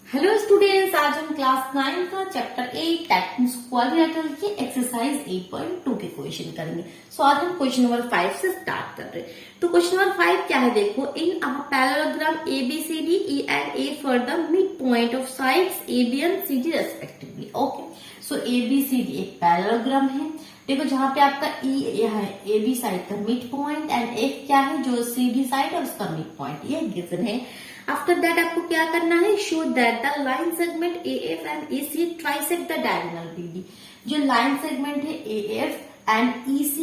Hello students, आज हम class 9 का चैप्टर 8 टेक्निक्स क्वाड्रिलेटरल की एक्सरसाइज 8.2 के क्वेश्चन करेंगे। सो आज हम क्वेश्चन नंबर 5 से स्टार्ट कर रहे हैं। तो क्वेश्चन नंबर 5 क्या है, देखो, in a parallelogram ABCD E and A for the midpoint of sides AB and CD respectively। Okay, so ABCD एक पैरेललोग्राम है। देखो जहां पे आपका E यहाँ है AB साइड का मिड पॉइंट एंड F क्या है जो CD साइड और उसका मिड पॉइंट, ये गिवन है। आफ्टर दैट आपको क्या करना है, show that the line segment AF and AC trisect the diagonal BD। जो लाइन सेगमेंट है AF एंड EC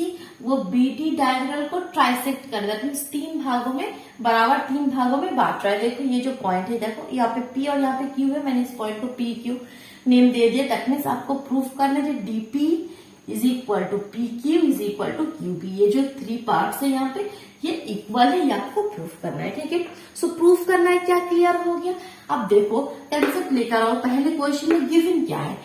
वो BD डायगोनल को ट्राइसेक्ट कर देता है, तीन भागों में बराबर तीन भागों में बांट रहा है। देखो ये जो पॉइंट है, देखो यहाँ पे P और यहाँ पे Q है, मैंने इस पॉइंट को PQ नेम दे दिया। दैट मीन्स आपको प्रूफ करना है DP is equal to PQ is equal to QB। ये जो थ्री पार्ट्स है यहाँ पे ये इक्वल है, ये आपको प्रूफ करना है। ठीक है, सो प्रूफ करना है, क्या क्लियर हो गया। अब देखो कंसेप्ट लेकर आओ। पहले क्वेश्चन में गिवन क्या है,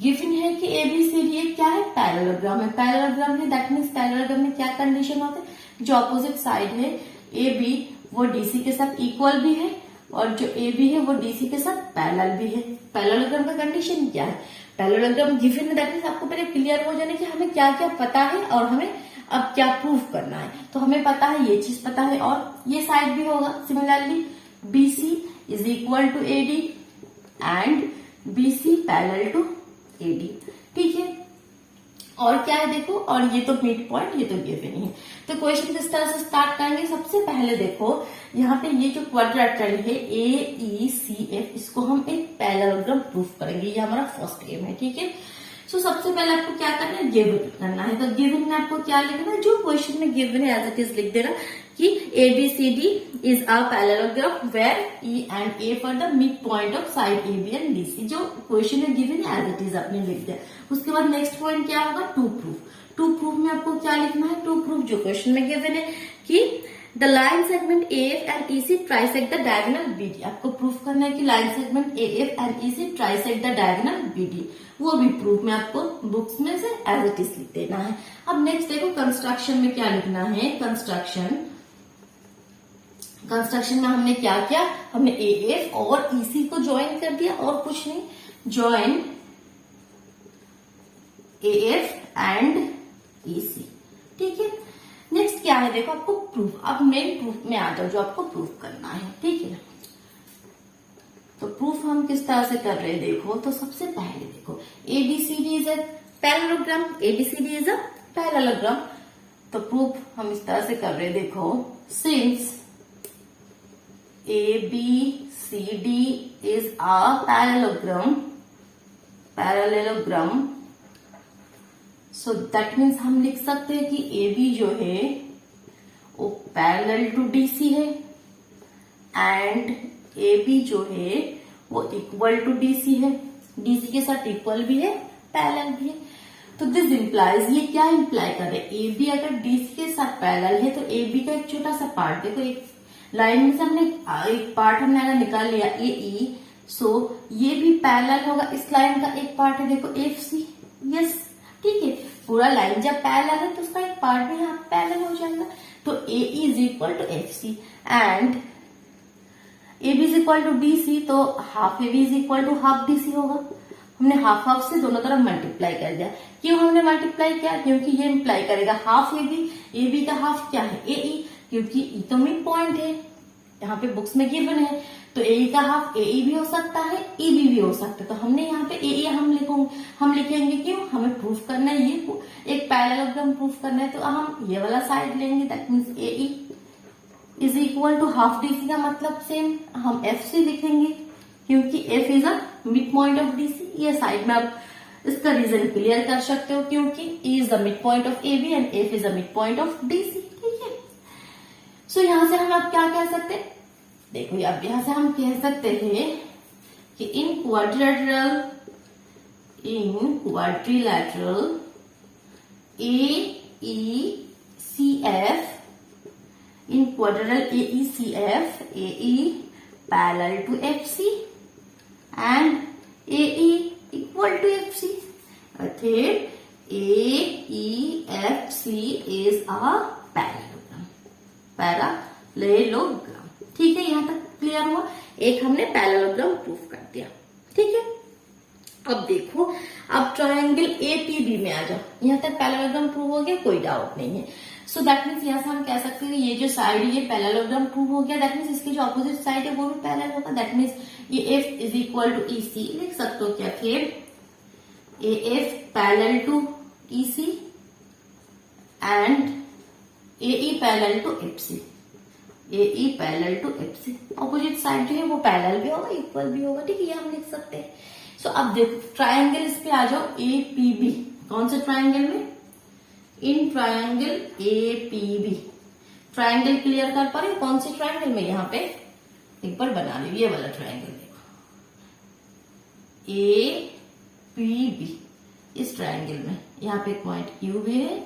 गिवन है कि ABCD एक क्या है, पैरेललोग्राम है। पैरेललोग्राम है दैट मीन्स पैरेललोग्राम में क्या कंडीशन होता है, जो अपोजिट साइड है AB वो DC के साथ इक्वल भी है और जो AB है वो DC के साथ पैरेलल भी है। पैरेललोग्राम का कंडीशन क्या है, पैरेललोग्राम गिवन है दैट मीन्स आपको पहले क्लियर हो जाने कि हमें क्या क्या पता है और हमें अब क्या प्रूफ करना है। तो हमें पता है, ये चीज पता है और ये साइड भी होगा। Similarly BC is equal to AD and BC parallel to AD। ठीक है, और क्या है देखो, और ये तो मिड पॉइंट, ये तो गिवन ही है। तो क्वेश्चन किस तरह से स्टार्ट करेंगे, सबसे पहले देखो यहाँ पे ये जो क्वाड्रिलेटरल है AECF, इसको हम एक पैरेललोग्राम प्रूफ करेंगे। ये हमारा फर्स्ट एम है। ठीक है, सो सबसे पहले आपको क्या करना है, गिवन करना है। तो गिवन में आपको क्या लिखना है, जो क्वेश्चन में गिवन है एज इट इज लिख देना कि ABCD is a parallelogram where E and A for the mid point of side AB and DC। जो क्वेश्चन में गिवन है एज इट इज आपने लिख दिया। उसके बाद नेक्स्ट पॉइंट क्या होगा, टू प्रूफ। टू प्रूफ में आपको क्या लिखना है, टू प्रूफ जो क्वेश्चन में गिवन है कि the line segment AF and EC trisect the diagonal BD। आपको प्रूफ करना है कि line segment AF and EC trisect the diagonal BD। वो भी प्रूफ में आपको बुक्स में से एज इट इज लिख देना है। अब नेक्स्ट देखो कंस्ट्रक्शन में क्या लिखना है। कंस्ट्रक्शन में हमने क्या किया, हमने AF और EC को ज्वाइन कर दिया और कुछ नहीं, ज्वाइन AF एंड EC। ठीक है, नेक्स्ट क्या है देखो आपको प्रूफ। अब मेन प्रूफ में आ जाओ, जो आपको प्रूफ करना है। ठीक है, तो प्रूफ हम किस तरह से कर रहे हैं देखो। तो सबसे पहले देखो ABCD is a parallelogram, ABCD is a parallelogram. तो प्रूफ हम इस तरह से कर रहे हैं देखो, since ABCD is a parallelogram, so that means हम लिख सकते हैं कि AB जो है वो पैरेलल टू DC है एंड AB जो है वो इक्वल टू DC है। DC के साथ इक्वल भी है, पैरेलल भी है। तो दिस इंप्लाइज, ये क्या इंप्लाई कर रहे हैं, AB अगर DC के साथ पैरेलल है तो AB का एक छोटा सा पार्ट, देखो एक लाइन में से हमने एक पार्ट हमने अगर निकाल लिया AE, सो ये भी पैरेलल होगा। इस लाइन का एक पार्ट है देखो FC। यस, ठीक है, पूरा लाइन जब पैरेलल है तो उसका एक पार्ट भी यहाँ पैरेलल हो जाएगा। तो AE is equal to FC and AB is equal to DC, तो half AB is equal to half DC होगा। हमने हाफ हाफ से दोनों तरफ मल्टीप्लाई कर दिया। क्यों हमने मल्टीप्लाई किया, क्योंकि ये इंप्लाई करेगा हाफ AB का हाफ क्या है AE, क्योंकि E तो मिड पॉइंट है, यहाँ पे बुक्स में गिवन है। तो AE का हाफ AE भी हो सकता है, EB भी हो सकता है। तो हमने यहाँ पे AE हम लिखेंगे, क्यों, हमें प्रूफ करना है, ये एक पैरेललोग्राम प्रूफ करना है। तो हम ये वाला साइड लेंगे, that means AE is equal to half DC का मतलब सेम हम FC लिखेंगे, क्योंकि F is a mid point of DC। ये साइड में आप इसका रीजन क्लियर कर सकते हो, क्योंकि E is the mid point of AB and F is the mid point of DC। ठीक है, सो यहां से हम अब क्या कह सकते हैं, देखो अब यहां से हम कह सकते हैं कि इन quadrilateral AECF, AE parallel to FC and AE equal to FC. अर्थात AEFC is a पैरेललोग्राम। ठीक है, यहाँ तक क्लियर हुआ। एक हमने पैरेललोग्राम प्रूफ कर दिया। ठीक है, अब देखो, अब ट्रायंगल एपीबी में आ जाओ। यहाँ तक पैरेललोग्राम प्रूव हो गया, कोई डाउट नहीं है। सो दैट मीन्स यहाँ से हम कह सकते हैं ये जो साइड है ये पैरेललोग्राम प्रूव हो गया। दैट मीन्स इसकी जो अपोजिट साइड है वो भी पैरेलल होगा। दैट मीन्स ये F is equal to EC लिख सकते हो क्या, फिर A F parallel to EC and A E parallel to F C, A E parallel to F C. Opposite side जो है वो पैरेलल भी होगा, इक्वल भी होगा। ठीक है, ये हम लिख सकते हैं। सो अब देखो ट्रायंगल इस पे आ जाओ, एपीबी। कौन से ट्रायंगल में? इन ट्रायंगल एपीबी। ट्रायंगल क्लियर कर पा रहे हो? कौन से ट्रायंगल में? यहाँ पे एक बार बना लो, ये वाला ट्रायंगल देखो, एपीबी। इस ट्रायंगल में यहाँ पे एक पॉइंट क्यू भी है,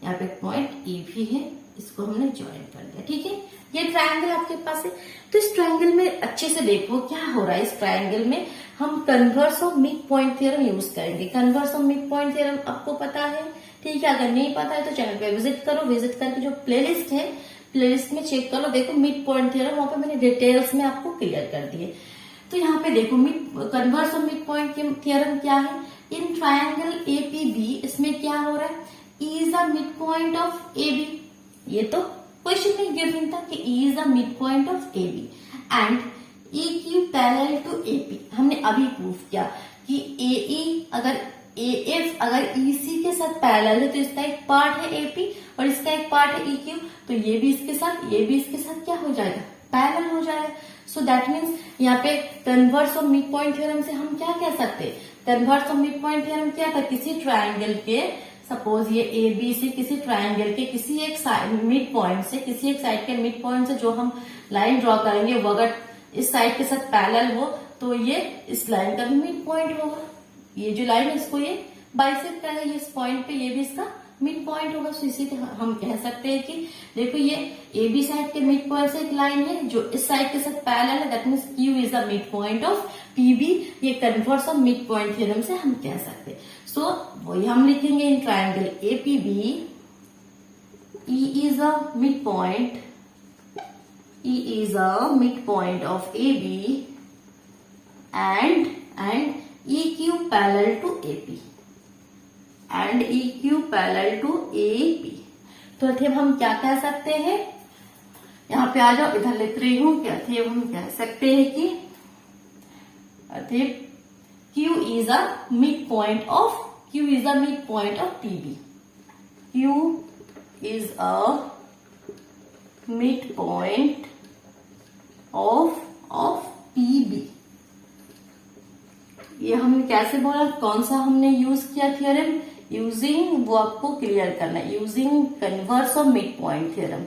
यहाँ पे एक पॉइंट ई भी है, इसको हमने ज्वाइन कर दिया। ठीक है, ये ट्रायंगल आपके पास है। तो इस ट्रायंगल में अच्छे से देखो क्या हो रहा है। इस ट्रायंगल में हम converse of mid point theorem use करेंगे। Converse of mid point theorem आपको पता है? ठीक है, अगर नहीं पता है तो चैनल पे विजिट करो। विजिट करके जो प्लेलिस्ट है, प्लेलिस्ट में चेक करो, देखो मिड पॉइंट थ्योरम, वहां पे मैंने डिटेल्स में आपको क्लियर कर दिए। तो यहाँ पे देखो converse of mid point theorem क्या है। इन ट्रायंगल एपीबी, इसमें क्या हो रहा है, E is the mid point of A B. ये तो क्वेश्चन में गिवन था कि E is the mid point of A B and E Q parallel to AP. हमने अभी प्रूफ किया कि ए ई अगर ए एफ अगर ई सी के साथ पैरेलल है तो इसका एक पार्ट है एपी और इसका एक पार्ट है ई क्यू, तो ये भी इसके साथ, ये भी इसके साथ क्या हो जाएगा, पैरेलल हो जाएगा। सो दैट मीन्स यहाँ पे converse of mid point theorem से हम क्या कह सकते हैं? Converse of mid point theorem क्या था, किसी ट्रायंगल के, सपोज ये ए बी सी, किसी ट्रायंगल के किसी एक साइड मिड पॉइंट से, किसी एक साइड के मिड पॉइंट से जो हम लाइन ड्रॉ करेंगे वो अगर इस साइड के साथ पैरेलल हो तो ये इस लाइन का भी मिड पॉइंट होगा। ये जो लाइन है इसको ये बाइसेक्ट करेगा, ये इस पॉइंट पे, ये भी इसका मिड पॉइंट होगा। सो इसी हम कह सकते हैं कि देखो ये ए बी साइड के मिड पॉइंट से एक लाइन है जो इस साइड के साथ पैरेलल है। That means Q is the mid point of PB. ये converse of mid point theorem से हम कह सकते हैं। सो वही हम लिखेंगे in triangle APB, E is a mid point, E is a midpoint of AB and EQ parallel to AP and EQ parallel to AP। तो अथेव हम क्या कह सकते हैं, यहाँ पे आ जाओ, इधर लिख रही हूं कि अथेव हम कह सकते हैं कि अथेव Q is a midpoint of PB। Q is a midpoint of PB। ये हमने कैसे बोला, कौन सा हमने यूज किया थ्योरम, यूजिंग, वो आपको क्लियर करना है, using converse of mid point theorem,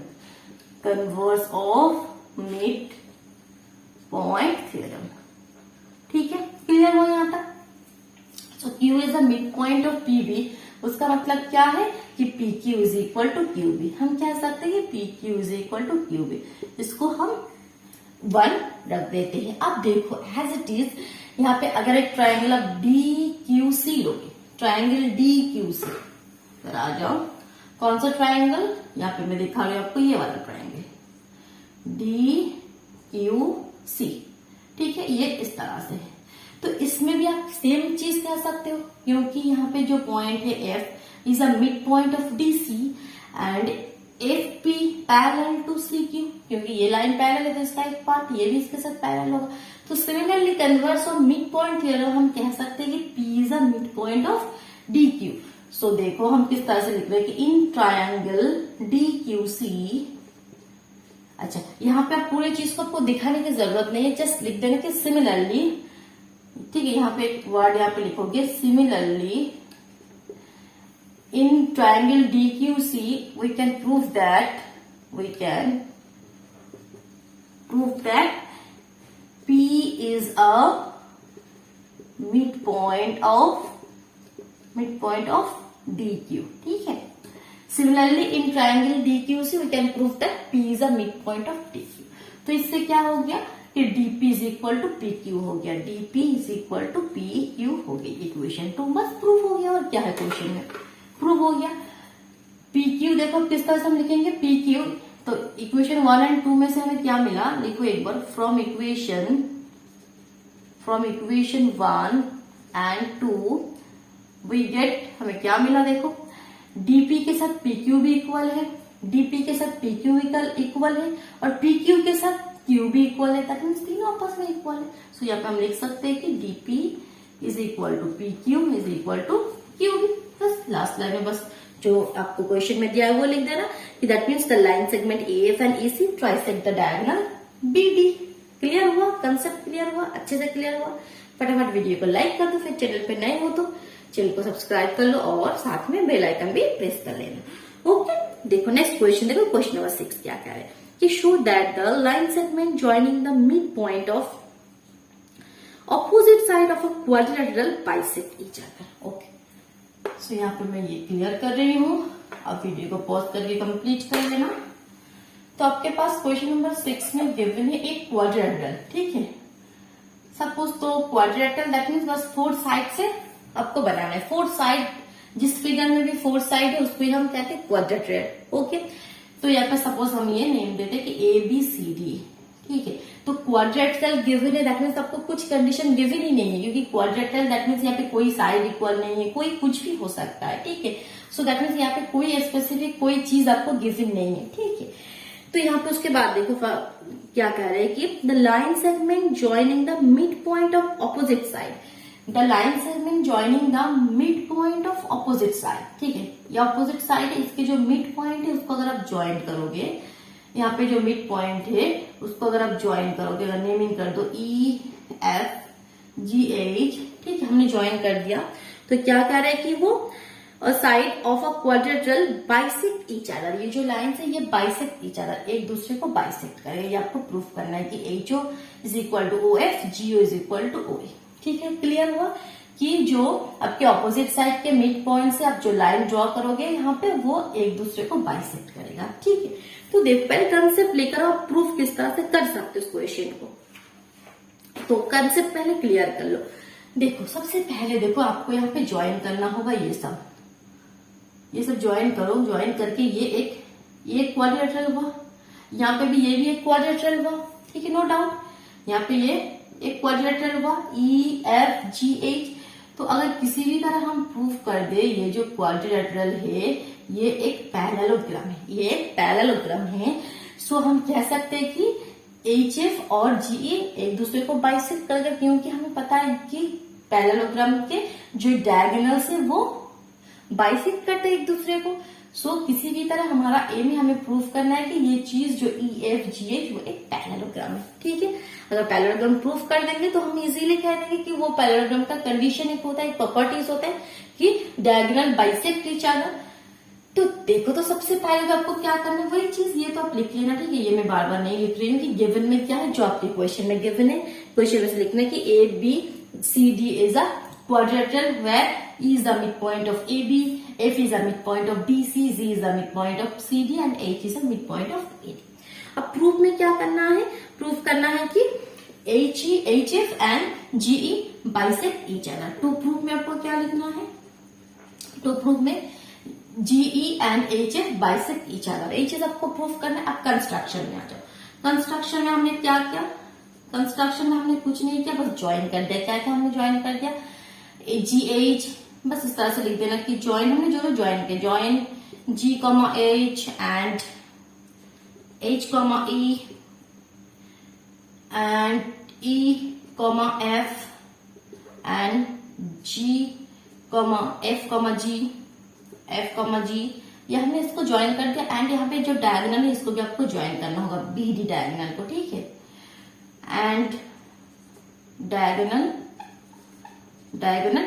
converse of mid point theorem. ठीक है, क्लियर हो यहाँ तक। So Q is the mid point of PB, उसका मतलब क्या है कि PQ is equal to QB। हम कह सकते हैं PQ is equal to QB, इसको हम 1 रख देते हैं। अब देखो एज इट इज, यहाँ पे अगर एक ट्रायंगल आप DQC लोगे, ट्रायंगल DQC, फिर आ जाओ, कौन सा ट्रायंगल, यहाँ पे मैं दिखा रही हूँ आपको, ये वाला ट्रायंगल DQC। ठीक है, ये इस तरह से है। तो इसमें भी आप सेम चीज कह सकते हो, क्योंकि यहाँ पे जो पॉइंट है F is a mid point of DC and FP parallel to CQ, क्योंकि ये लाइन पैरेलल है तो इसका एक पार्ट ये भी इसके साथ पैरेलल होगा। तो similarly converse of mid point theorem हम कह सकते हैं कि P is a mid point of DQ। सो देखो हम किस तरह से लिख रहे हैं कि इन ट्रायंगल DQC। अच्छा, यहाँ पे आप पूरी चीज को आपको दिखाने की जरूरत नहीं है, जस्ट लिख देने के सिमिलरली। ठीक है, यहाँ पे एक वर्ड यहाँ पे लिखोगे similarly in triangle DQC we can prove that P is a midpoint of DQ। ठीक है, similarly in triangle DQC we can prove that P is a midpoint of DQ। तो इससे क्या हो गया कि DP is equal to PQ हो गया, DP is equal to PQ हो गई। इक्वेशन 2 बस प्रूव हो गया, और क्या है क्वेश्चन में, प्रूव हो गया। PQ देखो किस तरह से हम लिखेंगे, PQ तो इक्वेशन 1 एंड 2 में से हमें क्या मिला, लिखो एक बार, from equation 1 and 2 we get, हमें क्या मिला, देखो डीपी के साथ पीक्यू भी इक्वल है, डीपी के साथ पीक्यू इक्वल है, और पीक्यू के साथ क्यू भी इक्वल है, दैट मीन्स तीनों आपस में इक्वल है। सो यहाँ पे हम लिख सकते हैं कि DP is equal to PQ is equal to Q भी। बस लास्ट लाइन में बस जो आपको क्वेश्चन में दिया है वो लिख देना कि that means the line segment AF and EC trisect the diagonal BD. Clear हुआ, कंसेप्ट क्लियर हुआ, अच्छे से क्लियर हुआ। फटाफट वीडियो को लाइक कर दो, फिर चैनल पे नए हो तो चैनल को सब्सक्राइब कर लो और साथ में बेल आइकन भी प्रेस कर लेना। ओके, देखो नेक्स्ट क्वेश्चन, देखो क्वेश्चन नंबर 6 क्या कह रहे हैं कि show that the line segment joining the mid point of opposite side of a quadrilateral bisect each other. Okay, so यहाँ पे मैं ये क्लियर कर रही हूँ, अब वीडियो को पॉज करके कंप्लीट कर लेना। तो आपके पास क्वेश्चन नंबर 6 में गिवन है एक क्वाड्रिलेटरल, ठीक है। सपोज तो क्वाड्रिलेटरल दैट मीन्स बस 4 साइड से आपको बनाना है, 4 साइड, जिस फिगर में भी 4 साइड है उसको हम कहते हैं क्वाड्रिलेटरल। ओके, तो यहाँ पे सपोज हम ये नेम देते हैं कि ABCD, ठीक है। तो क्वाड्रिलेटरल गिवन है दैट मीन्स आपको कुछ कंडीशन गिवन ही नहीं है, क्योंकि क्वाड्रिलेटरल दैट मीन्स यहाँ पे कोई साइड इक्वल नहीं है, कोई कुछ भी हो सकता है, ठीक है। सो दैट मीन्स यहाँ पे कोई स्पेसिफिक कोई चीज आपको गिवन नहीं है, ठीक है। तो यहाँ पे उसके बाद देखो क्या कह रहे हैं कि the line segment joining the mid point of opposite side, the line segment joining the mid point of opposite side, ठीक है। ये ऑपोजिट साइड है, इसके जो मिड पॉइंट है उसको अगर आप ज्वाइन करोगे, यहाँ पे जो मिड पॉइंट है उसको अगर आप ज्वाइन करोगे, अगर नेमिंग कर दो EFGH, ठीक है, हमने ज्वाइन कर दिया। तो क्या कह रहे हैं कि वो side of a quadrilateral bisect each other, ये जो लाइन है ये बाइसेक्ट ईच अदर, एक दूसरे को बाइसेक्ट करेगा। ये आपको प्रूफ करना है कि HO is equal to OF, GO is equal to OA, ठीक है। क्लियर हुआ कि जो आपके ऑपोजिट साइड के मिड पॉइंट से आप जो लाइन ड्रॉ करोगे यहाँ पे वो एक दूसरे को बाइसेक्ट करेगा, ठीक है। तो देखो पहले कंसेप्ट लेकर आप प्रूफ किस तरह से कर सकते हो इस क्वेश्चन को, तो कंसेप्ट पहले क्लियर कर लो। देखो सबसे पहले देखो आपको यहाँ पे ज्वाइन करना होगा, ये सब ज्वाइन करो, ज्वाइन करके ये क्वाड्रिलेटरल हुआ, यहाँ पे भी ये भी एक क्वाड्रिलेटरल हुआ, ठीक है, नो डाउट। यहाँ पे ये एक क्वाड्रिलेटरल हुआ EFGH। तो अगर किसी भी तरह हम प्रूफ कर दे ये जो क्वाड्रिलेटरल है ये एक पैरेललोग्राम है, ये एक पैरेललोग्राम है, सो हम कह सकते हैं कि HF और GE एक दूसरे को बाइसेक्ट करेगा, क्योंकि हमें पता है कि पैरेललोग्राम के जो डायगोनल्स है वो बाइसेक्ट करते हैं एक दूसरे को। सो किसी भी तरह हमारा एम है, हमें प्रूफ करना है कि ये चीज जो EFGH वो एक पैरेललोग्राम है, ठीक है। अगर पैरेललोग्राम प्रूफ कर देंगे तो हम इजीली कह देंगे कि वो पैरेललोग्राम का कंडीशन एक होता है, एक प्रॉपर्टीज होता है कि डायगोनल बाइसेक्ट ईच अदर। तो देखो तो सबसे पहले तो आपको क्या करना है वही चीज, ये तो आप लिख लेना, ठीक है। ये मैं बार बार नहीं लिख रही हूँ कि गिवन में क्या है, जो आपके क्वेश्चन में गिवन है, क्वेश्चन में से लिखना है कि ABCD is a quadrilateral where E is the midpoint of AB, F is the midpoint of BC, Z is the midpoint of CD and H is the midpoint of AD. अब proof में क्या करना है, proof करना है कि HF and GE bisect each other। To proof में आपको क्या लिखना है, टू प्रूफ में GE and HF bisect each other, ये चीज आपको प्रूफ करना है। अब कंस्ट्रक्शन में आ जाओ। कंस्ट्रक्शन में हमने क्या किया, कंस्ट्रक्शन में हमने कुछ नहीं किया, बस ज्वाइन कर दिया। क्या था, हमने ज्वाइन कर दिया GH, बस इस तरह से लिख देना कि ज्वाइन, हमने जो ज्वाइन किया, join G, H and H, E and E, F and G, F, G, ये हमने इसको ज्वाइन कर दिया। एंड यहाँ पे जो डायगोनल है इसको भी आपको ज्वाइन करना होगा, BD डायगोनल को, ठीक है। एंड डायगोनल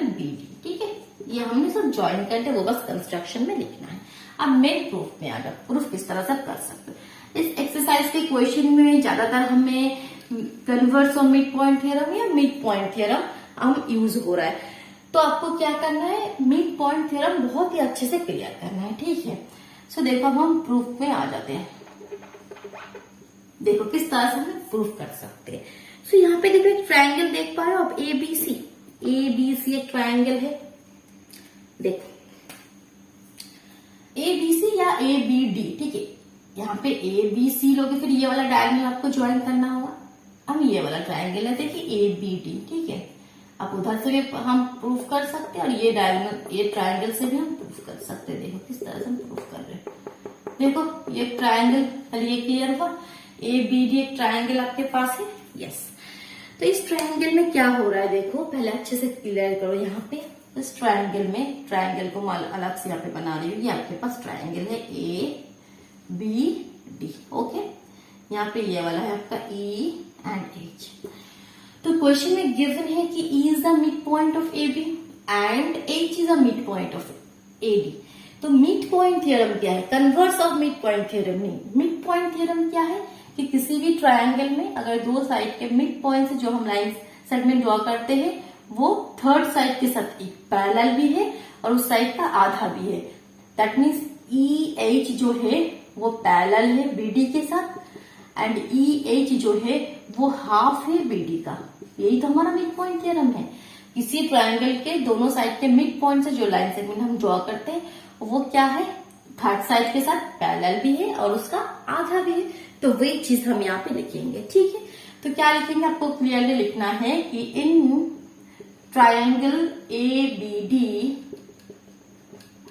BD, ठीक है। ये हमने सब ज्वाइन कर दिया, वो बस कंस्ट्रक्शन में लिखना है। अब मेन प्रूफ में आ जाओ, प्रूफ किस तरह से कर सकते हो। इस एक्सरसाइज के क्वेश्चन में ज्यादातर हमें कन्वर्स और मिड पॉइंट थ्योरम या मिड पॉइंट थ्योरम हम यूज हो रहा है। तो आपको क्या करना है, मिड पॉइंट थ्योरम बहुत ही अच्छे से क्लियर करना है, ठीक है। सो देखो अब हम प्रूफ में आ जाते हैं। देखो किस तरह से हम प्रूफ कर सकते हैं। सो यहाँ पे देखो एक ट्रायंगल देख पा रहे हो आप, ABC एक ट्रायंगल है। देखो ABC या ABD, ठीक है। यहाँ पे ए बी सी लोगे, फिर ये वाला डायगोनल आपको ज्वाइन करना होगा। अब ये वाला ट्रायंगल है, देखिए ए बी डी, ठीक है। अब उधर से भी हम प्रूफ कर सकते हैं और ये डायगोनल, ये ट्रायंगल से भी हम प्रूफ कर सकते हैं। देखो किस तरह से हम प्रूफ कर रहे हैं। देखो ये ट्रायंगल, पहले ये क्लियर हुआ, ए बी डी एक ट्रायंगल आपके पास है, यस। तो इस ट्रायंगल में क्या हो रहा है, देखो पहले अच्छे से क्लियर करो। यहाँ पे इस ट्रायंगल में, ट्रायंगल को मैं अलग से यहाँ पे बना रही हूँ। ये आपके पास ट्रायंगल है ए बी डी, ओके। यहाँ पे ये वाला है आपका ई एंड एच। तो क्वेश्चन में गिवन है कि E is the mid point of A B and H is the mid point of A D. तो मिड पॉइंट थ्योरम क्या है, converse of mid point theorem नहीं। मिड पॉइंट थ्योरम क्या है कि किसी भी ट्रायंगल में अगर दो साइड के मिड पॉइंट से जो हम लाइन सेगमेंट ड्रॉ करते हैं वो थर्ड साइड के साथ एक पैरेलल भी है और उस साइड का आधा भी है। दैट मीन्स ई एच जो है वो पैरेलल है बीडी के साथ एंड ई एच जो है वो हाफ है बीडी का। यही तो हमारा मिड पॉइंट थ्योरम है। किसी ट्रायंगल के दोनों साइड के मिड पॉइंट से जो लाइन सेगमेंट हम ड्रॉ करते हैं वो क्या है, थर्ड साइड के साथ पैरेलल भी है और उसका आधा भी है। तो वही चीज हम यहाँ पे लिखेंगे, ठीक है। तो क्या लिखेंगे, आपको क्लियरली लिखना है कि in triangle A B D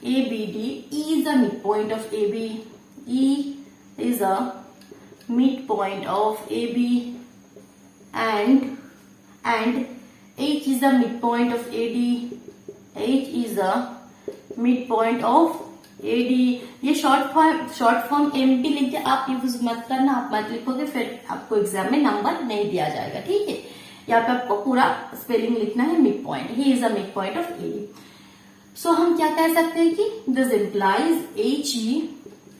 is a midpoint of AB. E is a midpoint of AB and H is a midpoint of AD. H is a midpoint of AD. ये शॉर्ट फॉर्म MP लिख के आप use मत करना, आप मत लिखोगे फिर आपको एग्जाम में नंबर नहीं दिया जाएगा, ठीक है। यहाँ पे आपको पूरा स्पेलिंग लिखना है mid point. He is a mid point of AD. So हम क्या कह सकते हैं कि दिस इम्प्लाइज एच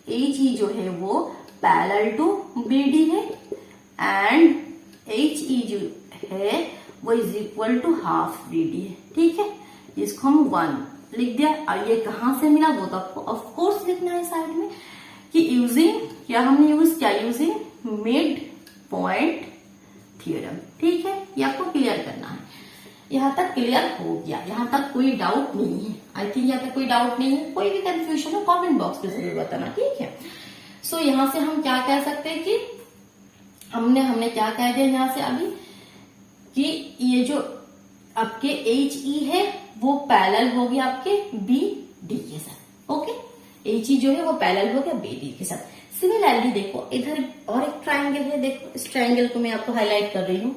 ई जो है वो पैरेलल टू बी डी है एंड एच ई जो है वो is equal to half B D है, ठीक है। इसको हम 1 लिख दिया। और ये कहाँ से मिला वो तो आपको ऑफकोर्स लिखना है साइड में कि यूजिंग क्या हमने यूज किया, यूजिंग मिड पॉइंट थ्योरम, ठीक है। ये आपको क्लियर करना है। यहाँ तक क्लियर हो गया, यहाँ तक कोई डाउट नहीं है। आई थिंक यहाँ तक कोई डाउट नहीं है। कोई भी कंफ्यूजन हो कमेंट बॉक्स में जरूर बताना, ठीक है। सो यहाँ से हम क्या कह सकते हैं कि हमने क्या कह दिया यहाँ से अभी कि ये जो आपके एच ई है वो पैरेलल हो गया आपके बी डी के साथ, ओके। एच ई जो है वो पैरेलल हो गया बी डी के साथ। सिमिलरली देखो इधर और एक ट्रायंगल है, देखो इस ट्रायंगल को मैं आपको हाईलाइट कर रही हूँ।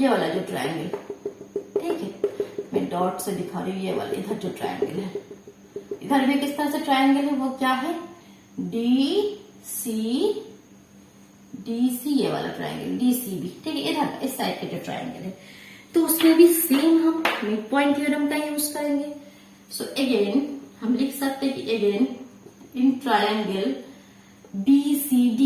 ये वाला जो ट्रायंगल, ठीक है, मैं डॉट से दिखा रही हूँ। ये वाला इधर जो ट्रायंगल है, इधर भी किस तरह से ट्रायंगल है, वो क्या है, डी सी ये वाला ट्रायंगल डी सी बी, ठीक है। इधर इस साइड के जो ट्रायंगल है तो उसमें भी सेम हम मिड पॉइंट थ्योरम का यूज करेंगे। सो अगेन हम लिख सकते हैं कि अगेन इन ट्रायंगल BCD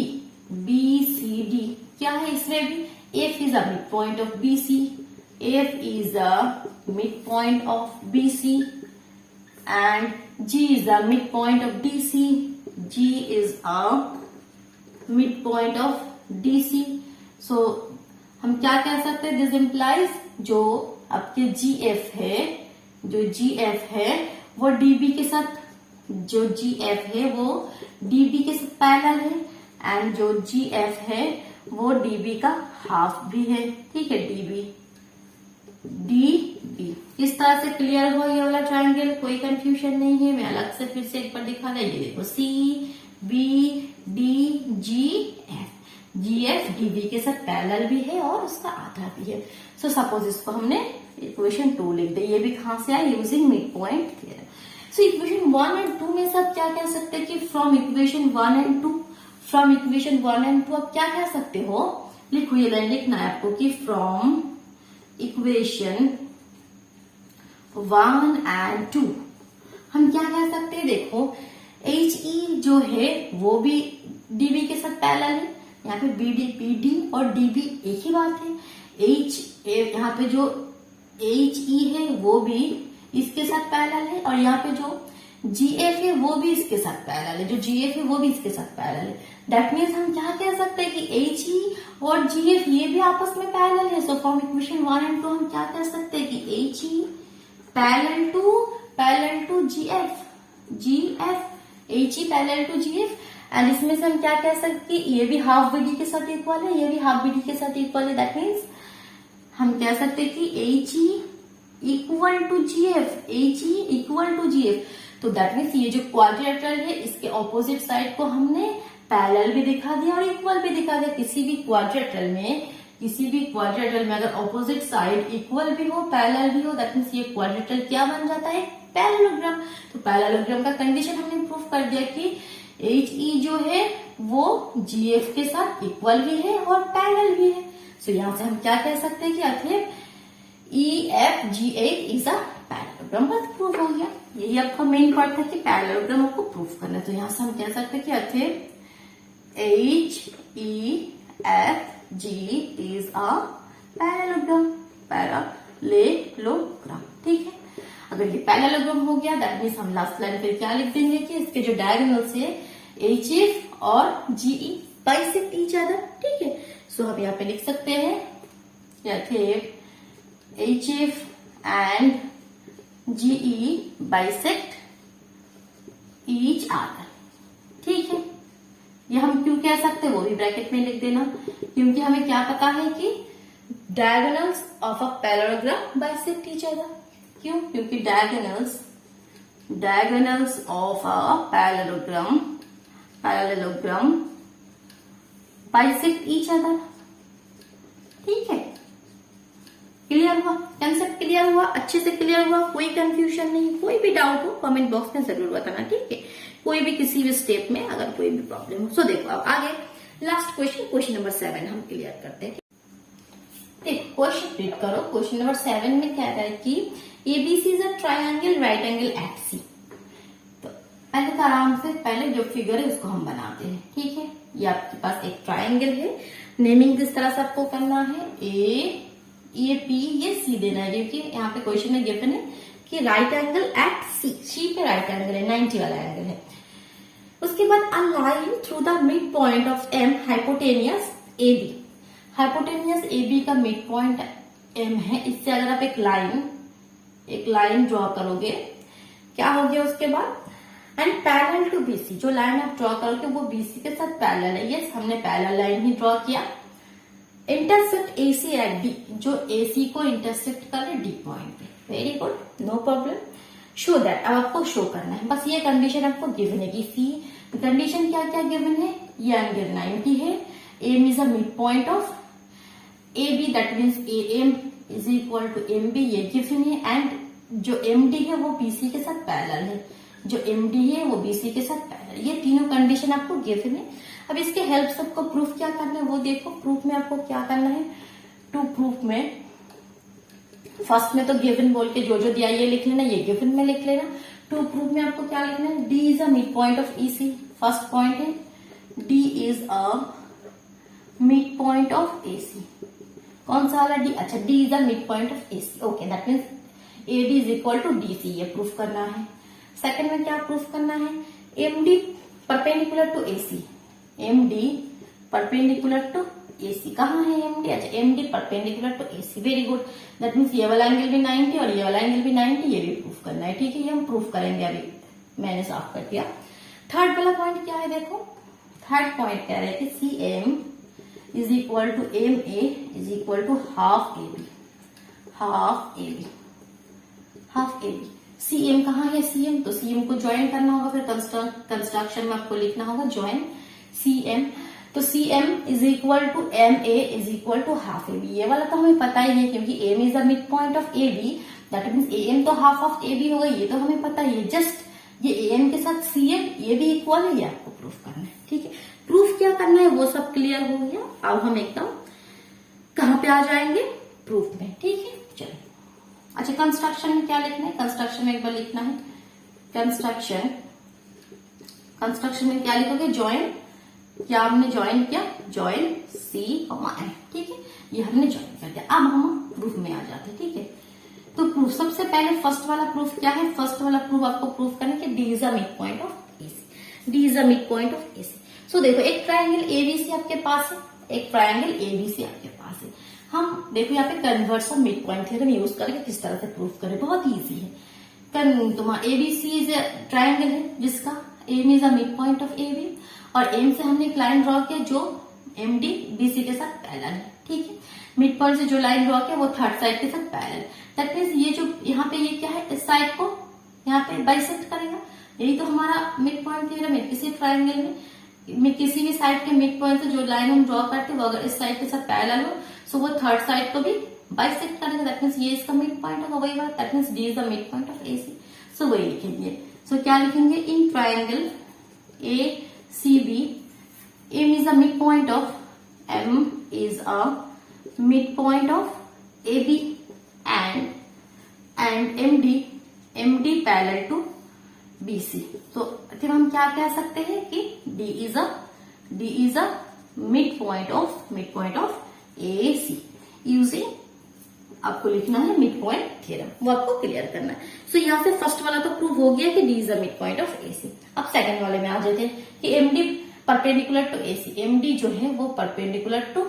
क्या है, इसमें भी F is a midpoint of BC, F is a midpoint of BC and G is a midpoint of DC, G is a midpoint of DC. So हम क्या कह सकते हैं, दिस इम्प्लाइज जो आपके GF है वो DB के साथ, जो GF है वो DB के साथ पैरेलल है एंड जो GF है वो DB का हाफ भी है, ठीक है। DB इस तरह से क्लियर हो ये वाला ट्रायंगल, कोई कंफ्यूजन नहीं है। मैं अलग से फिर से एक बार दिखा रही हूँ। ये देखो CBD GF DB के साथ पैरेलल भी है और उसका आधा भी है। सो सपोज इसको हमने इक्वेशन 2 लिख दे। ये भी कहां से आया, using mid point theorem. So equation 1 और 2 में सब क्या कह सकते हैं कि फ्रॉम इक्वेशन 1 एंड 2 आप क्या कह सकते हो, लिखो ये लाइन लिखना है आपको कि फ्रॉम इक्वेशन 1 एंड 2 हम क्या कह सकते हैं, देखो HE जो है वो भी DB के साथ पैरेलल है। यहाँ पे BD और DB एक ही बात है। यहाँ पे जो HE है वो भी इसके साथ पैरेलल है और यहाँ पे जो GF है वो भी इसके साथ पैरेलल है, जो GF है वो भी इसके साथ पैरेलल है। दैट मीन्स हम क्या कह सकते हैं कि HE और GF ये भी आपस में पैरेलल है। सो फ्रॉम इक्वेशन 1 एंड 2 हम क्या कह सकते हैं कि HE parallel to GF, HE parallel to GF and इसमें से हम क्या कह सकते हैं, ये भी हाफ बी डी के साथ इक्वल है, ये भी हाफ बी डी के साथ इक्वल है। दैट मीन्स हम कह सकते हैं कि H E equal to G F, H E equal to G F. तो दैट मीन्स ये जो क्वाड्रिलेटरल है इसके ऑपोजिट साइड को हमने पैरेलल भी दिखा दिया और इक्वल भी दिखा दिया। किसी भी क्वाड्रिलेटरल में अगर ऑपोजिट साइड इक्वल भी हो पैरेलल भी हो, दैट मीन्स ये क्वाड्रिलेटरल क्या बन जाता है, पैरेललोग्राम। तो पैरेललोग्राम का कंडीशन हमने प्रूव कर दिया कि एच ई जो है वो जी एफ के साथ इक्वल भी है और पैरेलल भी है। सो यहां से हम क्या कह सकते हैं कि अतः E F G H is a parallelogram. बस प्रूव हो गया। यही आपका मेन पार्ट था कि पैरेललोग्राम आपको प्रूव करना है। तो यहां से हम कह सकते हैं कि अतः H E F G is a parallelogram, parallelogram. ठीक है, अगर ये पैरेललोग्राम हो गया दैट मीन्स हम लास्ट लाइन पे क्या लिख देंगे कि इसके जो डायगोनल्स है एच एफ और जीई बाइसेक्ट ईच अदर। ठीक है, सो हम यहाँ पे लिख सकते हैं H F and GE bisect each other. ठीक है, ये हम क्यों कह सकते हैं वो भी ब्रैकेट में लिख देना, क्योंकि हमें क्या पता है कि diagonals of a parallelogram bisect each other. क्यों? क्योंकि diagonals of a parallelogram bisect each other. ठीक है, क्लियर हुआ? कंसेप्ट क्लियर हुआ? अच्छे से क्लियर हुआ? कोई कंफ्यूजन नहीं? कोई भी डाउट हो कमेंट बॉक्स में जरूर बताना। ठीक है, कोई भी किसी भी स्टेप में अगर कोई भी प्रॉब्लम हो। सो देखो अब आगे लास्ट क्वेश्चन नंबर 7 हम क्लियर करते हैं। देखो क्वेश्चन रीड करो। क्वेश्चन नंबर 7 में कह रहा है कि ABC is a triangle right angle at C. तो पहले तो आराम से पहले जो फिगर है उसको हम बनाते हैं। ठीक है, ये आपके पास एक ट्राइंगल है। नेमिंग किस तरह से आपको करना है, ए पी ये सी देना है, क्योंकि यहाँ पे क्वेश्चन में गिवन है कि राइट एंगल एट सी पे राइट एंगल है, 90 वाला एंगल है। उसके बाद a line through the mid point of M hypotenuse A B. Hypotenuse A B का मिड पॉइंट एम है। इससे अगर आप एक लाइन ड्रॉ करोगे क्या हो गया उसके बाद, एंड पैरेलल टू बीसी। जो लाइन आप ड्रॉ करोगे वो बीसी के साथ पैरेलल है। यस, हमने पैरेलल लाइन ही ड्रॉ किया। इंटरसेक्ट एसी एट डी, जो एसी को इंटरसेक्ट करे डी पॉइंट पे। Very good, no problem. Show that, अब आपको शो करना है। बस ये कंडीशन आपको गिवन है कि सी कंडीशन क्या क्या गिवन है, ये एंगल 90 है, M is a mid point of A B, that means A M is equal to M B, ये गिवन है। एंड जो एम डी है वो बीसी के साथ पैरेलल है, जो एम डी है वो बीसी के साथ पैरेलल। ये तीनों कंडीशन आपको गिवन है। अब इसके हेल्प से आपको प्रूफ क्या करना है वो देखो। प्रूफ में आपको क्या करना है, टू प्रूफ में फर्स्ट में तो गिवन बोल के जो जो दिया ये लिख लेना, ये गिवन में लिख लेना। टू प्रूफ में आपको क्या लिखना है, D is a mid point of EC. First point है D is a mid point of AC. कौन सा वाला डी, अच्छा D is a mid point of AC. Okay, that means A D is equal to D C, ये proof करना है। Second में क्या प्रूफ करना है, M D perpendicular to AC. M D perpendicular to AC, कहाँ है एम डी, अच्छा M D perpendicular to AC. Very good, that means ये वाला एंगल भी 90 और ये वाला एंगल भी 90, ये भी प्रूफ करना है। ठीक है, ये हम प्रूफ करेंगे, अभी मैंने साफ कर दिया। थर्ड वाला पॉइंट क्या है, देखो थर्ड पॉइंट कह रहे हैं कि C M is equal to M A is equal to half A B, half A B, half A B. C M कहाँ है, सी एम, तो सी एम को ज्वाइन करना होगा, फिर कंस्ट्रक्शन में आपको लिखना होगा ज्वाइन सी एम। तो C M is equal to M A is equal to half A B. ये वाला तो हमें पता ही है क्योंकि M is the mid point of A B, that means A M तो हाफ ऑफ ए बी होगा, ये तो हमें पता ही है। जस्ट ये ए एम के साथ सी एम ये भी इक्वल है, ये आपको प्रूफ करना है। ठीक है, प्रूफ क्या करना है वो सब क्लियर हो गया। अब हम एकदम कहाँ पे आ जाएंगे, प्रूफ में। ठीक है, चलो अच्छा कंस्ट्रक्शन में क्या लिखना है, कंस्ट्रक्शन में एक बार लिखना है कंस्ट्रक्शन में क्या लिखोगे, ज्वाइन, क्या हमने ज्वाइन किया, ज्वाइन सी एम। ठीक है, ये हमने ज्वाइन कर दिया। अब हम प्रूफ में आ जाते हैं। ठीक है, तो प्रूफ सबसे पहले फर्स्ट वाला प्रूफ क्या है, फर्स्ट वाला प्रूफ आपको प्रूफ करना है कि D is a mid point of AC, D is a mid point of AC. So देखो एक ट्राइंगल एबीसी आपके पास है, एक ट्राइंगल एबीसी आपके पास है। हम देखो यहाँ पे converse of mid point theorem use करके किस तरह से प्रूफ करें, बहुत इजी है। तुम्हारा एबीसी इज ट्राइंगल है जिसका M is a mid point of A B, और एम से हमने एक लाइन ड्रॉ किया जो एम डी बीसी के साथ पैरेलल है, ठीक है। मिड पॉइंट से जो लाइन ड्रॉ किया वो थर्ड साइड के साथ पैरेलल, दैट मीन्स ये जो यहाँ पे ये क्या है, इस साइड को यहाँ पे बाइसेक्ट करेगा। यही तो हमारा मिड पॉइंट थ्योरम है। किसी ट्राइंगल में किसी भी साइड के मिड पॉइंट से जो लाइन हम ड्रॉ करते हैं वो अगर इस साइड के साथ पैरेलल हो सो वो थर्ड साइड को भी बाइसेक्ट करेगा, दैट मीन्स ये इसका मिड पॉइंट होगा, वही बात, that means D is the mid point of AC. So वही लिखेंगे। सो क्या लिखेंगे, in triangle A C B M is the mid point of M is a midpoint of AB and MD parallel to BC. तो फिर हम क्या कह सकते हैं कि D is a midpoint of AC using, आपको लिखना है मिड पॉइंट थ्योरम, वो आपको क्लियर करना है। सो यहाँ से फर्स्ट वाला तो प्रूव हो गया कि D is a midpoint of AC। अब सेकंड वाले में आ जाते हैं कि MD perpendicular to AC, MD जो है वो परपेंडिकुलर टू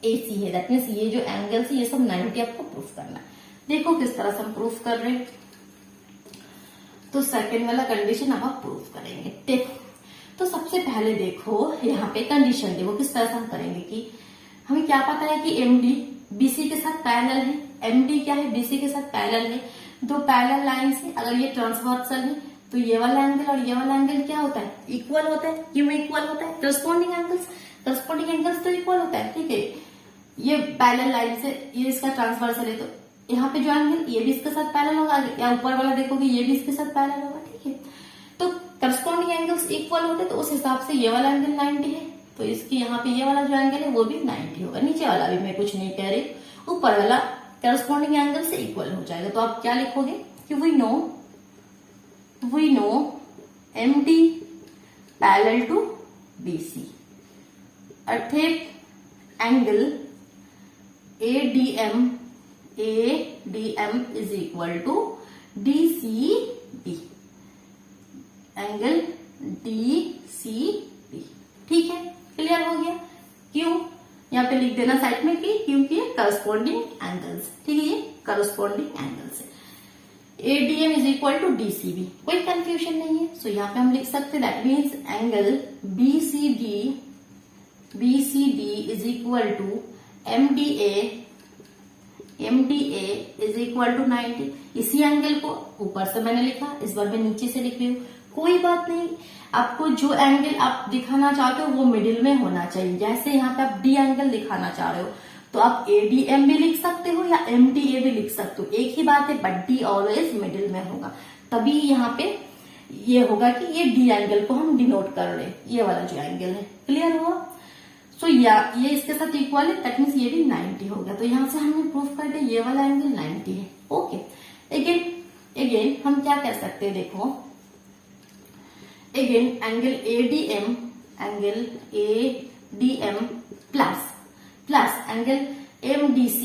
एसी है, दैट मीन्स ये जो एंगल्स है ये सब 90 आपको प्रूफ करना है। देखो किस तरह से हम प्रूफ कर रहे हैं। तो सेकंड वाला कंडीशन अब आप प्रूफ करेंगे। देखो तो सबसे पहले देखो यहाँ पे कंडीशन देखो किस तरह से हम करेंगे कि हमें क्या पता है कि एमडी बीसी के साथ पैरेलल है, एमडी क्या है, बीसी के साथ पैरेलल है। दो पैरेलल लाइन से अगर ये ट्रांसवर्सल है तो ये वाला एंगल और ये वाला एंगल क्या होता है, इक्वल होता है। क्यों इक्वल होता है, करस्पॉन्डिंग एंगल्स तो इक्वल होता है, ठीक है। ये पैरेलल लाइन से ये इसका ट्रांसवर्सल है तो यहाँ पे जो एंगल ये भी इसके साथ पैरेलल होगा, या ऊपर वाला देखोगे ये भी इसके साथ पैरेलल होगा, ठीक है। तो करस्पॉन्डिंग एंगल्स इक्वल होते तो उस हिसाब से ये वाला एंगल 90 है तो इसकी यहाँ पे ये वाला जो एंगल है वो भी 90 होगा। नीचे वाला भी मैं कुछ नहीं कह रही, ऊपर वाला करस्पॉन्डिंग एंगल से इक्वल हो जाएगा। तो आप क्या लिखोगे कि we know MD parallel to BC, अर्थात angle ADM is equal to DCB, angle DCB, ठीक है, क्लियर हो गया। क्यों, यहाँ पे लिख देना साइड में कि क्योंकि ये करस्पॉन्डिंग एंगल्स, ठीक है, ये करस्पॉन्डिंग एंगल्स है। ADM is equal to DCB, कोई कंफ्यूजन नहीं है। सो यहाँ पे हम लिख सकते हैं that means angle BCD is equal to MDA is equal to 90। इसी एंगल को ऊपर से मैंने लिखा, इस बार मैं नीचे से लिख रही हूँ, कोई बात नहीं। आपको जो एंगल आप दिखाना चाहते हो वो मिडिल में होना चाहिए। जैसे यहाँ पे आप D एंगल दिखाना चाह रहे हो तो आप ADM भी लिख सकते हो या MDA भी लिख सकते हो, एक ही बात है, बट D ऑलवेज मिडिल में होगा, तभी यहाँ पे ये होगा कि ये D एंगल को हम डिनोट कर रहे हैं, ये वाला जो एंगल है, क्लियर हुआ। सो ये इसके साथ इक्वल है, दैट मीन्स ये भी 90 हो गया। तो यहाँ से हमने प्रूफ कर दिया ये वाला एंगल 90 है, ओके। अगेन हम क्या कह सकते हैं, देखो again angle ADM plus angle MDC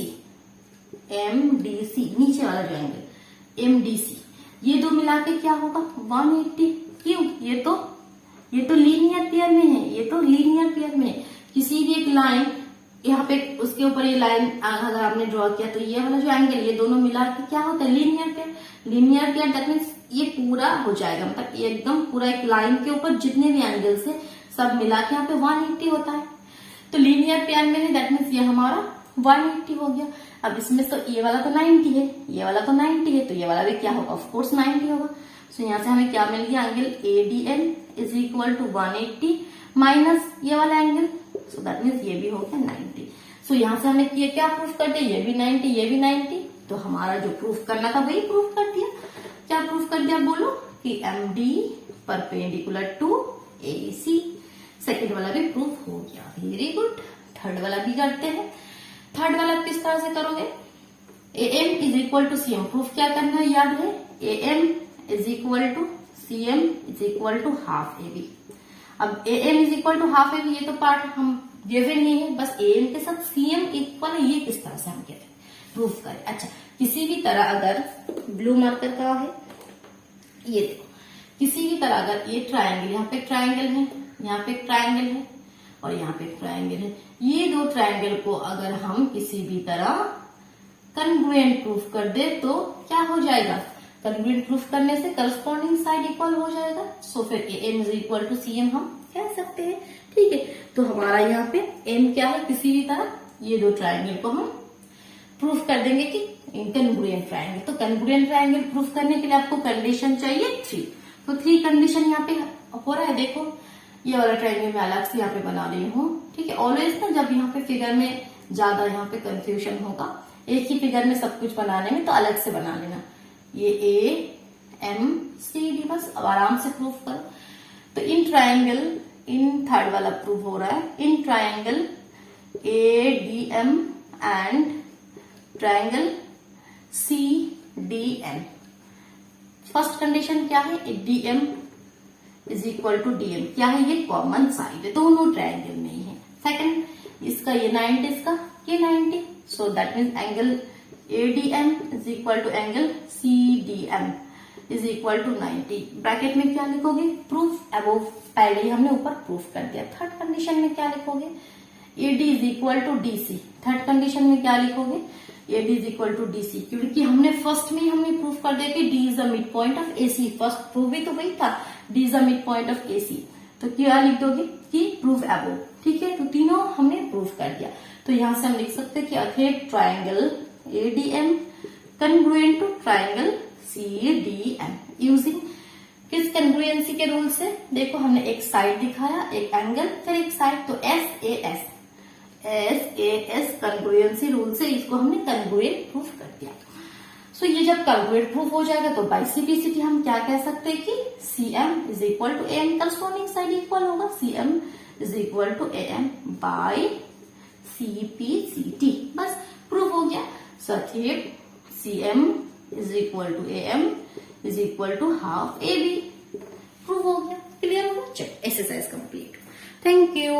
नीचे वाला जो एंगल MDC, ये दो मिला के क्या होगा 180। क्यों, ये तो लीनियर पेयर में है, ये तो लीनियर पेयर में है। किसी भी एक लाइन यहाँ पे उसके ऊपर ये लाइन अगर आपने ड्रॉ किया तो ये वाला जो एंगल ये दोनों मिला के क्या होता है, लीनियर पेयर, दैट मीन्स ये पूरा हो जाएगा, मतलब ये एकदम पूरा एक लाइन के ऊपर जितने भी एंगल्स है सब मिला के यहाँ पे 180 होता है। तो लीनियर पेयर में है, दैट मीन्स ये हमारा 180 हो गया। अब इसमें तो ये वाला तो 90 है, ये वाला तो 90 है, तो ये वाला भी क्या होगा, ऑफ कोर्स 90 होगा। सो यहाँ से हमें क्या मिल गया, angle ADM is equal to 180 minus ये वाला एंगल, सो दैट मीन्स ये भी हो गया 90। सो यहाँ से हमें ये क्या प्रूफ कर दिया, ये भी 90 ये भी 90, तो हमारा जो प्रूफ करना था वही प्रूफ कर दिया। क्या प्रूफ कर दिया बोलो, कि MD perpendicular to AC। Second वाला भी प्रूफ हो गया, वेरी गुड। थर्ड वाला भी करते हैं। थर्ड वाला किस तरह से करोगे, AM is equal to CM, proof क्या करना है याद है, AM is equal to CM is equal to half AB। अब AM is equal to half AB, ये तो पार्ट हम गिवन नहीं है, बस AM के साथ CM इक्वल है, ये किस तरह से हम कहते हैं प्रूफ करें। अच्छा, किसी भी तरह अगर ब्लू मार्कर का है, ये देखो, किसी भी तरह अगर ये ट्रायंगल, यहाँ पे ट्रायंगल है, यहाँ पे ट्रायंगल है और यहाँ पे ट्रायंगल है, ये दो ट्रायंगल को अगर हम किसी भी तरह कन्ग्रुएंट प्रूफ कर दे तो क्या हो जाएगा, कन्ग्रुएंट प्रूफ करने से करस्पॉन्डिंग साइड इक्वल हो जाएगा। सो फिर AM is equal to CM हम कह सकते हैं। ठीक है, तो हमारा यहाँ पे एम क्या है, किसी भी तरह ये दो ट्राइंगल को हम प्रूफ कर देंगे कि कन्ग्रुएंट ट्राइंगल। तो कन्ग्रुएंट ट्राइंगल प्रूफ करने के लिए आपको कंडीशन चाहिए 3। तो 3 कंडीशन यहाँ पे हो रहा है। देखो ये वाला ट्राइंगल मैं अलग से यहाँ पे बना रही हूँ। ठीक है, ऑलवेज ना जब यहाँ पे फिगर में ज्यादा यहाँ पे कंफ्यूजन होगा, एक ही फिगर में सब कुछ बनाने में, तो अलग से बना लेना। ये ए एम सी डी, बस अब आराम से प्रूफ करो। तो इन ट्राइंगल, इन थर्ड वाला प्रूफ हो रहा है, in triangle A D M and triangle C D M. First condition क्या है, D M is equal to D M, क्या है, ये कॉमन साइड है, दोनों ट्राइंगल में ही है। सेकंड, इसका ये 90, इसका ये 90, so that means angle ADM is equal to angle CDM is equal to 90। Bracket में क्या लिखोगे, प्रूफ अबोव, पहले ही हमने ऊपर प्रूफ कर दिया। थर्ड कंडीशन में क्या लिखोगे, AD is equal to DC। Third condition में क्या लिखोगे, AD is equal to DC, क्योंकि हमने फर्स्ट में हमने प्रूफ कर दिया कि D is the mid point of AC। First proof भी तो वही था, D is the mid point of AC। तो क्या लिख दोगे कि प्रूफ अबोव। ठीक है, तो तीनों हमने प्रूफ कर दिया। तो यहां से हम लिख सकते हैं कि आखिर triangle ADM congruent to triangle CDM using किस कंग्रुएंसी के रूल से, देखो हमने एक साइड दिखाया, एक एंगल, फिर एक साइड, तो SAS कंग्रुएंसी रूल से इसको हमने कंग्रुएंट प्रूफ कर दिया। सो ये जब कंग्रुएंट प्रूफ हो जाएगा तो बाय सिम्प्लिसिटी हम क्या कह सकते हैं कि CM is equal to AM, corresponding side equal होगा, CM is equal to AM by CPCT, बस प्रूफ हो गया। Circuit CM is equal to AM is equal to half AB, prove हो गया, क्लियर होगा। चलो एक्सरसाइज कंप्लीट। Thank you.